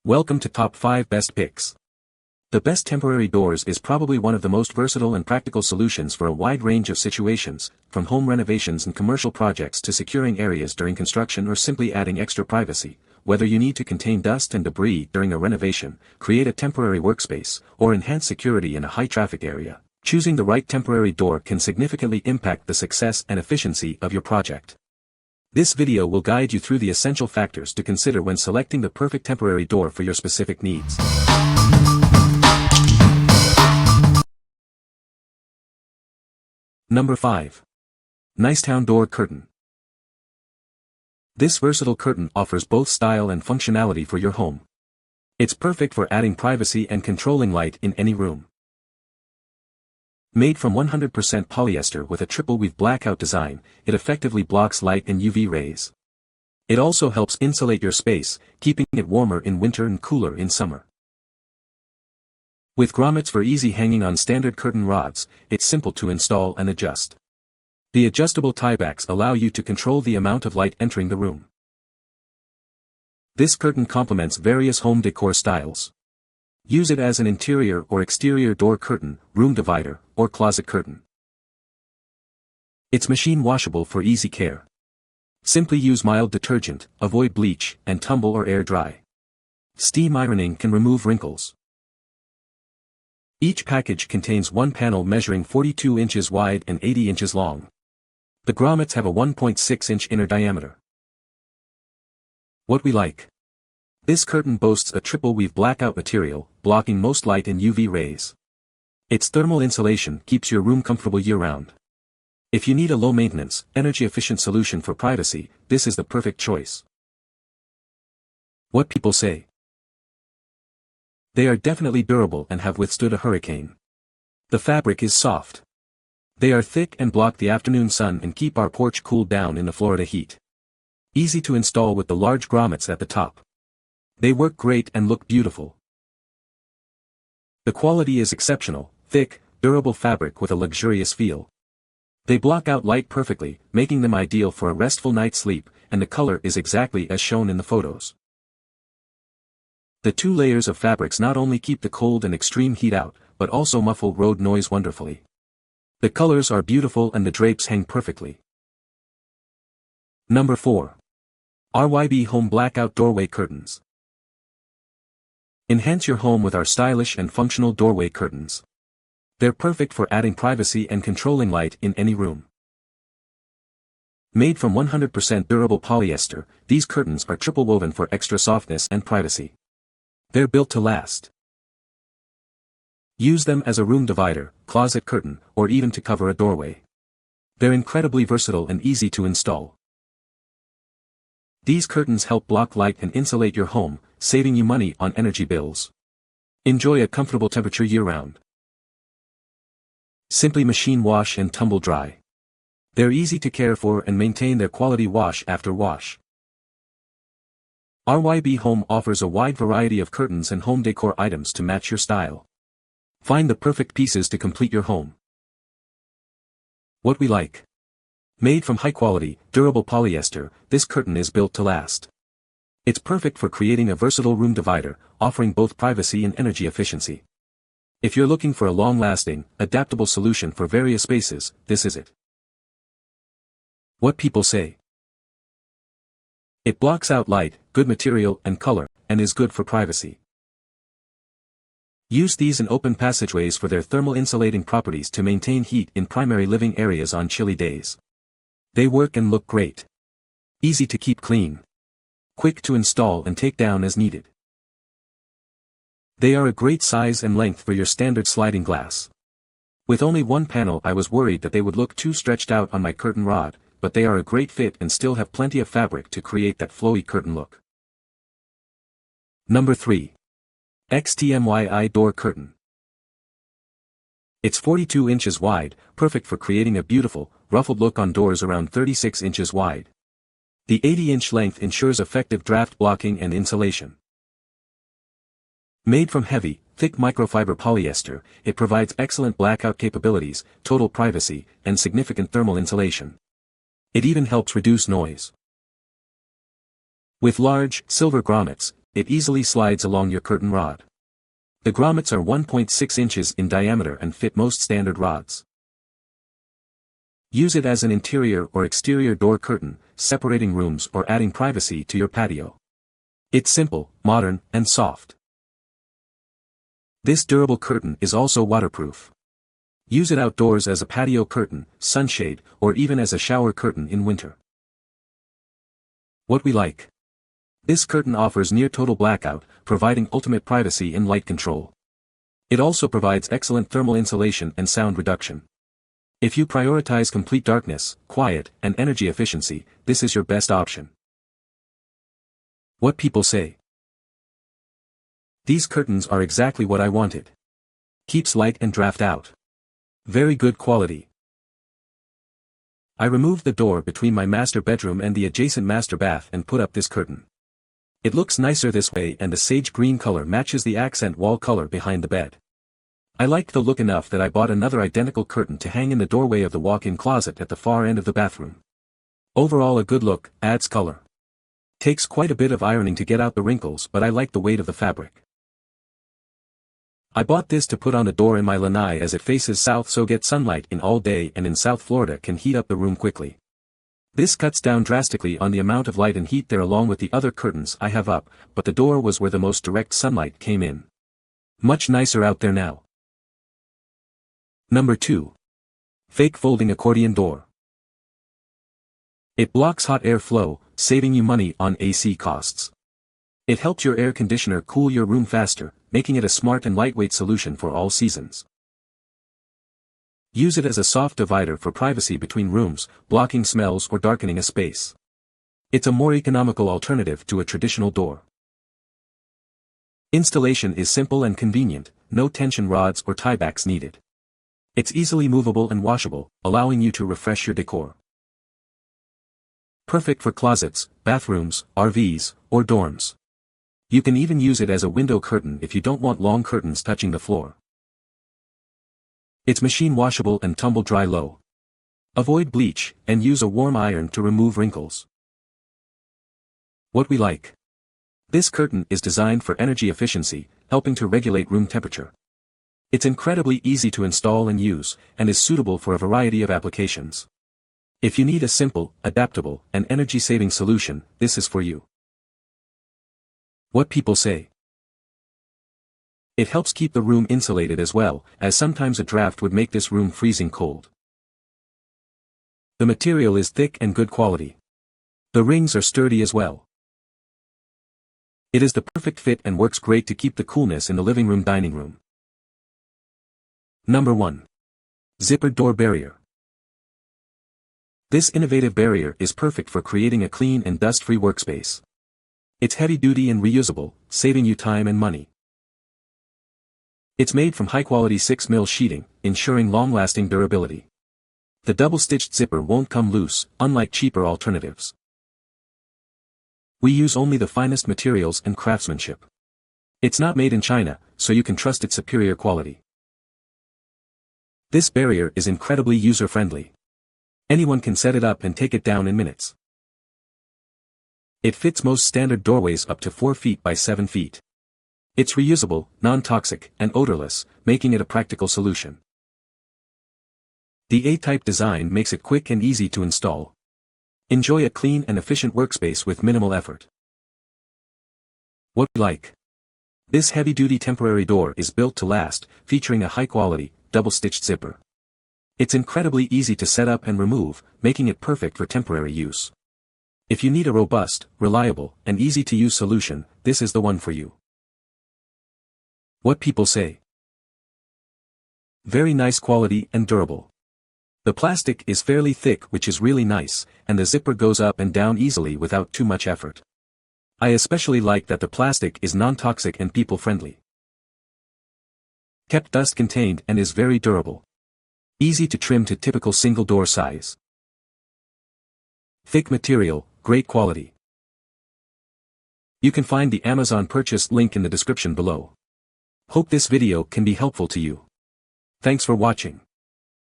Welcome to Top 5 Best Picks. The best temporary doors is probably one of the most versatile and practical solutions for a wide range of situations, from home renovations and commercial projects to securing areas during construction or simply adding extra privacy. Whether you need to contain dust and debris during a renovation, create a temporary workspace, or enhance security in a high-traffic area, choosing the right temporary door can significantly impact the success and efficiency of your project. This video will guide you through the essential factors to consider when selecting the perfect temporary door for your specific needs. Number 5. NICETOWN Door Curtain. This versatile curtain offers both style and functionality for your home. It's perfect for adding privacy and controlling light in any room. Made from 100% polyester with a triple weave blackout design, it effectively blocks light and UV rays. It also helps insulate your space, keeping it warmer in winter and cooler in summer. With grommets for easy hanging on standard curtain rods, it's simple to install and adjust. The adjustable tiebacks allow you to control the amount of light entering the room. This curtain complements various home decor styles. Use it as an interior or exterior door curtain, room divider, or closet curtain. It's machine washable for easy care. Simply use mild detergent, avoid bleach, and tumble or air dry. Steam ironing can remove wrinkles. Each package contains one panel measuring 42 inches wide and 80 inches long. The grommets have a 1.6-inch inner diameter. What we like. This curtain boasts a triple weave blackout material, blocking most light and UV rays. Its thermal insulation keeps your room comfortable year-round. If you need a low-maintenance, energy-efficient solution for privacy, this is the perfect choice. What people say. They are definitely durable and have withstood a hurricane. The fabric is soft. They are thick and block the afternoon sun and keep our porch cooled down in the Florida heat. Easy to install with the large grommets at the top. They work great and look beautiful. The quality is exceptional, thick, durable fabric with a luxurious feel. They block out light perfectly, making them ideal for a restful night's sleep, and the color is exactly as shown in the photos. The two layers of fabrics not only keep the cold and extreme heat out, but also muffle road noise wonderfully. The colors are beautiful and the drapes hang perfectly. Number 4. RYB Home Blackout Doorway Curtains. Enhance your home with our stylish and functional doorway curtains. They're perfect for adding privacy and controlling light in any room. Made from 100% durable polyester, these curtains are triple woven for extra softness and privacy. They're built to last. Use them as a room divider, closet curtain, or even to cover a doorway. They're incredibly versatile and easy to install. These curtains help block light and insulate your home, saving you money on energy bills. Enjoy a comfortable temperature year-round. Simply machine wash and tumble dry. They're easy to care for and maintain their quality wash after wash. RYB Home offers a wide variety of curtains and home decor items to match your style. Find the perfect pieces to complete your home. What we like. Made from high-quality, durable polyester, this curtain is built to last. It's perfect for creating a versatile room divider, offering both privacy and energy efficiency. If you're looking for a long-lasting, adaptable solution for various spaces, this is it. What people say. It blocks out light, good material and color, and is good for privacy. Use these in open passageways for their thermal insulating properties to maintain heat in primary living areas on chilly days. They work and look great. Easy to keep clean. Quick to install and take down as needed. They are a great size and length for your standard sliding glass. With only one panel, I was worried that they would look too stretched out on my curtain rod, but they are a great fit and still have plenty of fabric to create that flowy curtain look. Number 3. XTMYI Door Curtain. It's 42 inches wide, perfect for creating a beautiful, ruffled look on doors around 36 inches wide. The 80-inch length ensures effective draft blocking and insulation. Made from heavy, thick microfiber polyester, it provides excellent blackout capabilities, total privacy, and significant thermal insulation. It even helps reduce noise. With large, silver grommets, it easily slides along your curtain rod. The grommets are 1.6 inches in diameter and fit most standard rods. Use it as an interior or exterior door curtain, separating rooms or adding privacy to your patio. It's simple, modern, and soft. This durable curtain is also waterproof. Use it outdoors as a patio curtain, sunshade, or even as a shower curtain in winter. What we like. This curtain offers near total blackout, providing ultimate privacy and light control. It also provides excellent thermal insulation and sound reduction. If you prioritize complete darkness, quiet, and energy efficiency, this is your best option. What people say. These curtains are exactly what I wanted. Keeps light and draft out. Very good quality. I removed the door between my master bedroom and the adjacent master bath and put up this curtain. It looks nicer this way, and the sage green color matches the accent wall color behind the bed. I liked the look enough that I bought another identical curtain to hang in the doorway of the walk-in closet at the far end of the bathroom. Overall a good look, adds color. Takes quite a bit of ironing to get out the wrinkles, but I like the weight of the fabric. I bought this to put on the door in my lanai as it faces south, so get sunlight in all day, and in South Florida can heat up the room quickly. This cuts down drastically on the amount of light and heat there along with the other curtains I have up, but the door was where the most direct sunlight came in. Much nicer out there now. Number 2. Fake folding accordion door. It blocks hot air flow, saving you money on AC costs. It helps your air conditioner cool your room faster, making it a smart and lightweight solution for all seasons. Use it as a soft divider for privacy between rooms, blocking smells or darkening a space. It's a more economical alternative to a traditional door. Installation is simple and convenient, no tension rods or tiebacks needed. It's easily movable and washable, allowing you to refresh your decor. Perfect for closets, bathrooms, RVs, or dorms. You can even use it as a window curtain if you don't want long curtains touching the floor. It's machine washable and tumble dry low. Avoid bleach, and use a warm iron to remove wrinkles. What we like. This curtain is designed for energy efficiency, helping to regulate room temperature. It's incredibly easy to install and use, and is suitable for a variety of applications. If you need a simple, adaptable, and energy-saving solution, this is for you. What people say. It helps keep the room insulated as well, as sometimes a draft would make this room freezing cold. The material is thick and good quality. The rings are sturdy as well. It is the perfect fit and works great to keep the coolness in the living room dining room. Number 1. Zippered door barrier. This innovative barrier is perfect for creating a clean and dust-free workspace. It's heavy-duty and reusable, saving you time and money. It's made from high-quality 6mm sheeting, ensuring long-lasting durability. The double-stitched zipper won't come loose, unlike cheaper alternatives. We use only the finest materials and craftsmanship. It's not made in China, so you can trust its superior quality. This barrier is incredibly user-friendly. Anyone can set it up and take it down in minutes. It fits most standard doorways up to 4 feet by 7 feet. It's reusable, non-toxic, and odorless, making it a practical solution. The A-type design makes it quick and easy to install. Enjoy a clean and efficient workspace with minimal effort. What we like. This heavy-duty temporary door is built to last, featuring a high-quality, double-stitched zipper. It's incredibly easy to set up and remove, making it perfect for temporary use. If you need a robust, reliable, and easy-to-use solution, this is the one for you. What people say. Very nice quality and durable. The plastic is fairly thick, which is really nice, and the zipper goes up and down easily without too much effort. I especially like that the plastic is non-toxic and people-friendly. Kept dust-contained and is very durable. Easy to trim to typical single-door size. Thick material, great quality. You can find the Amazon purchase link in the description below. Hope this video can be helpful to you. Thanks for watching.